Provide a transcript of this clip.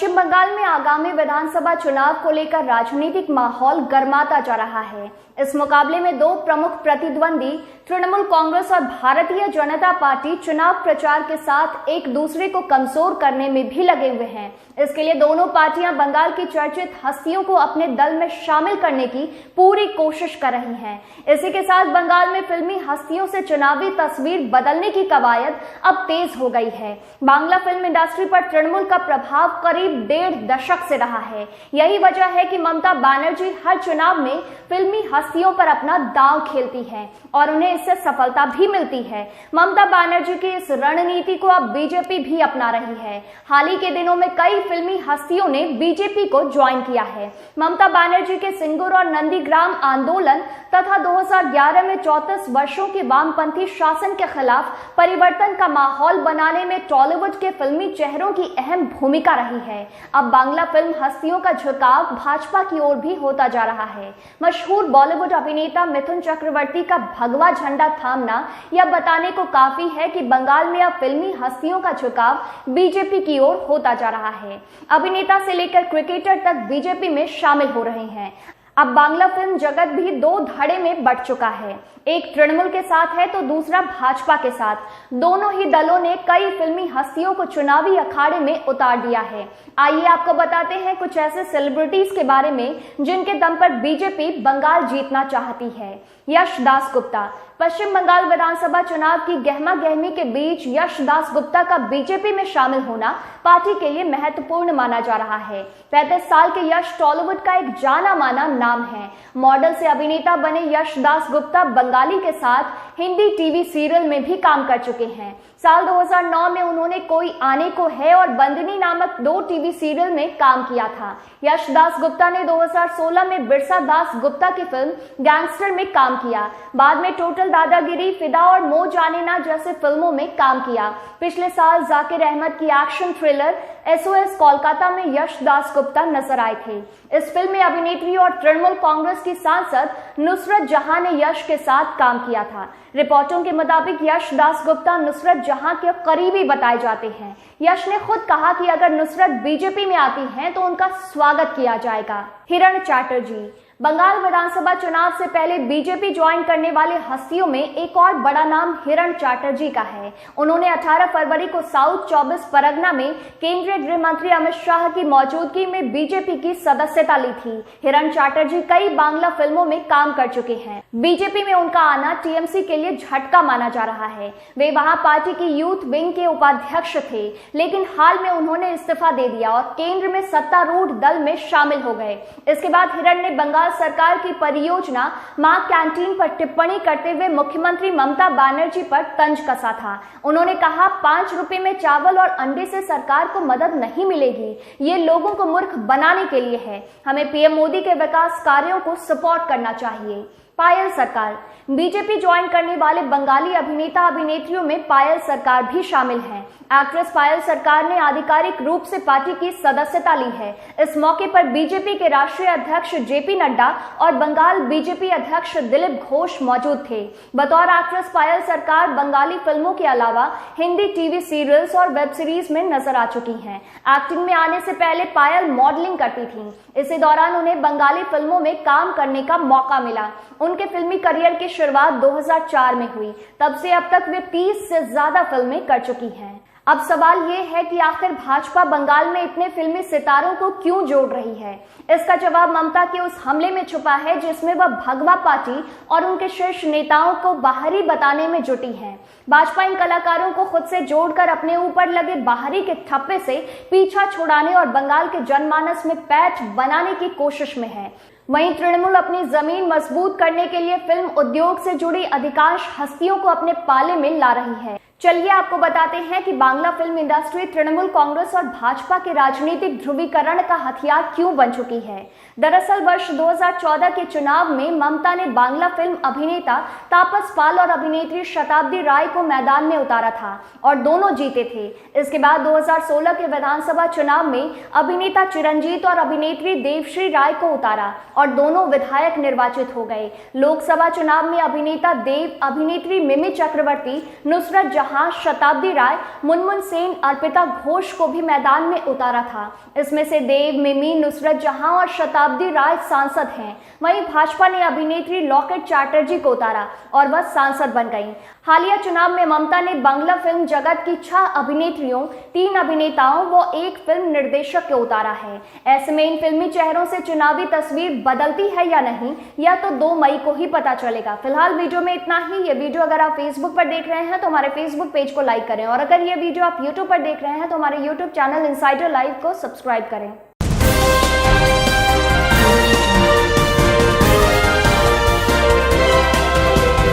पश्चिम बंगाल में आगामी विधानसभा चुनाव को लेकर राजनीतिक माहौल गर्माता जा रहा है। इस मुकाबले में दो प्रमुख प्रतिद्वंदी तृणमूल कांग्रेस और भारतीय जनता पार्टी चुनाव प्रचार के साथ एक दूसरे को कमजोर करने में भी लगे हुए हैं। इसके लिए दोनों पार्टियां बंगाल की चर्चित हस्तियों को अपने दल में शामिल करने की पूरी कोशिश कर रही हैं। इसी के साथ बंगाल में फिल्मी हस्तियों से चुनावी तस्वीर बदलने की कवायद अब तेज हो गई है। बांग्ला फिल्म इंडस्ट्री पर तृणमूल का प्रभाव करीब 1.5 दशक से रहा है। यही वजह है कि ममता बनर्जी हर चुनाव में फिल्मी हस्तियों पर अपना दांव खेलती हैं और उन्हें इससे सफलता भी मिलती है। ममता बनर्जी की इस रणनीति को अब बीजेपी भी अपना रही है। हाल ही के दिनों में कई फिल्मी हस्तियों ने बीजेपी को ज्वाइन किया है। ममता बनर्जी के सिंगूर और नंदीग्राम आंदोलन तथा 2011 में 34 वर्षों के वामपंथी शासन के खिलाफ परिवर्तन का माहौल बनाने में टॉलीवुड के फिल्मी चेहरों की अहम भूमिका रही है। अब बांग्ला फिल्म हस्तियों का झुकाव भाजपा की ओर भी होता जा रहा है। मशहूर बॉलीवुड अभिनेता मिथुन चक्रवर्ती का भगवा झंडा थामना यह बताने को काफी है कि बंगाल में अब फिल्मी हस्तियों का झुकाव बीजेपी की ओर होता जा रहा है। अभिनेता से लेकर क्रिकेटर तक बीजेपी में शामिल हो रहे हैं। अब बांग्ला फिल्म जगत भी दो धड़े में बंट चुका है। एक तृणमूल के साथ है तो दूसरा भाजपा के साथ। दोनों ही दलों ने कई फिल्मी हस्तियों को चुनावी अखाड़े में उतार दिया है। आइए आपको बताते हैं कुछ ऐसे सेलिब्रिटीज के बारे में जिनके दम पर बीजेपी बंगाल जीतना चाहती है। यश दास गुप्ता। पश्चिम बंगाल विधानसभा चुनाव की गहमा गहमी के बीच यश दास गुप्ता का बीजेपी में शामिल होना पार्टी के लिए महत्वपूर्ण माना जा रहा है। 35 साल के यश टॉलीवुड का एक जाना माना नाम है। मॉडल से अभिनेता बने यश दास गुप्ता बंगाली के साथ हिंदी टीवी सीरियल में भी काम कर चुके हैं। साल 2009 में उन्होंने कोई आने को है और बंदनी नामक 2 टीवी सीरियल में काम किया था। यश दास गुप्ता ने 2016 में बिरसा दास गुप्ता की फिल्म गैंगस्टर में काम किया। बाद में टोटल दादागिरी, फिदा और मो जाने ना जैसे फिल्मों में काम किया। पिछले साल जाकिर अहमद की एक्शन थ्रिलर SOS कोलकाता में यश दास गुप्ता नजर आए थे। इस फिल्म में अभिनेत्री और तृणमूल कांग्रेस की सांसद नुसरत जहां ने यश के साथ काम किया था। रिपोर्टों के मुताबिक यश दास गुप्ता नुसरत जहां के करीबी बताए जाते हैं। यश ने खुद कहा कि अगर नुसरत बीजेपी में आती हैं तो उनका स्वागत किया जाएगा। हिरण चैटर्जी। बंगाल विधानसभा चुनाव से पहले बीजेपी ज्वाइन करने वाले हस्तियों में एक और बड़ा नाम हिरण चैटर्जी का है। उन्होंने 18 फरवरी को साउथ 24 परगना में केंद्रीय गृह मंत्री अमित शाह की मौजूदगी में बीजेपी की सदस्यता ली थी। हिरण चैटर्जी कई बांग्ला फिल्मों में काम कर चुके हैं। बीजेपी में उनका आना टीएमसी के लिए झटका माना जा रहा है। वे वहां पार्टी की यूथ विंग के उपाध्यक्ष थे, लेकिन हाल में उन्होंने इस्तीफा दे दिया और केंद्र में सत्तारूढ़ दल में शामिल हो गए। इसके बाद हिरण ने बंगाल सरकार की परियोजना मां कैंटीन पर टिप्पणी करते हुए मुख्यमंत्री ममता बनर्जी पर तंज कसा था। उन्होंने कहा, 5 रुपए में चावल और अंडे से सरकार को मदद नहीं मिलेगी। ये लोगों को मूर्ख बनाने के लिए है। हमें पीएम मोदी के विकास कार्यों को सपोर्ट करना चाहिए। पायल सरकार। बीजेपी ज्वाइन करने वाले बंगाली अभिनेता अभिनेत्रियों में पायल सरकार भी शामिल हैं। एक्ट्रेस पायल सरकार ने आधिकारिक रूप से पार्टी की सदस्यता ली है। इस मौके पर बीजेपी के राष्ट्रीय अध्यक्ष जेपी नड्डा और बंगाल बीजेपी अध्यक्ष दिलीप घोष मौजूद थे। बतौर एक्ट्रेस पायल सरकार बंगाली फिल्मों के अलावा हिंदी टीवी सीरियल्स और वेब सीरीज में नजर आ चुकी हैं। एक्टिंग में आने से पहले पायल मॉडलिंग करती थी। इसी दौरान उन्हें बंगाली फिल्मों में काम करने का मौका मिला। उनके फिल्मी करियर की शुरुआत 2004 में हुई। तब से अब तक वे 30 से ज्यादा फिल्में कर चुकी हैं। अब सवाल ये है कि आखिर भाजपा बंगाल में इतने फिल्मी सितारों को क्यों जोड़ रही है? इसका जवाब ममता के उस हमले में छुपा है जिसमें वह भगवा पार्टी और उनके शीर्ष नेताओं को बाहरी बताने में जुटी है। भाजपा इन कलाकारों को खुद से जोड़कर अपने ऊपर लगे बाहरी के ठप्पे से पीछा छुड़ाने और बंगाल के जनमानस में पैठ बनाने की कोशिश में है। वहीं तृणमूल अपनी जमीन मजबूत करने के लिए फिल्म उद्योग से जुड़ी अधिकांश हस्तियों को अपने पाले में ला रही है। चलिए आपको बताते हैं कि बांग्ला फिल्म इंडस्ट्री तृणमूल कांग्रेस और भाजपा के राजनीतिक ध्रुवीकरण का हथियार क्यों बन चुकी है। दरअसल वर्ष 2014 के चुनाव में ममता ने बांग्ला फिल्म अभिनेता तापस पाल और अभिनेत्री शताब्दी राय को मैदान में उतारा था और दोनों जीते थे। इसके बाद 2016 के विधानसभा चुनाव में अभिनेता चिरंजीत और अभिनेत्री देवश्री राय को उतारा और दोनों विधायक निर्वाचित हो गए। लोकसभा चुनाव में अभिनेता देव, अभिनेत्री मिमी चक्रवर्ती, नुसरत जहां, शताब्दी राय, मुनमुन सेन, अर्पिता घोष को भी मैदान में उतारा था। इसमें से देव, मिमी, नुसरत जहां और शताब्दी राय सांसद हैं। वहीं भाजपा ने अभिनेत्री लॉकेट चैटर्जी को उतारा और वह सांसद बन गईं। हालिया चुनाव में ममता ने बांग्ला फिल्म जगत की 6 अभिनेत्रियों, 3 अभिनेताओं व 1 फिल्म निर्देशक को उतारा है। ऐसे में इन फिल्मी चेहरों से चुनावी तस्वीर बदलती है या नहीं, यह तो 2 मई को ही पता चलेगा। फिलहाल वीडियो में इतना ही। ये वीडियो अगर आप फेसबुक पर देख रहे हैं तो हमारे फेसबुक पेज को लाइक करें, और अगर ये वीडियो आप यूट्यूब पर देख रहे हैं तो हमारे यूट्यूब चैनल इनसाइडर लाइव को सब्सक्राइब करें।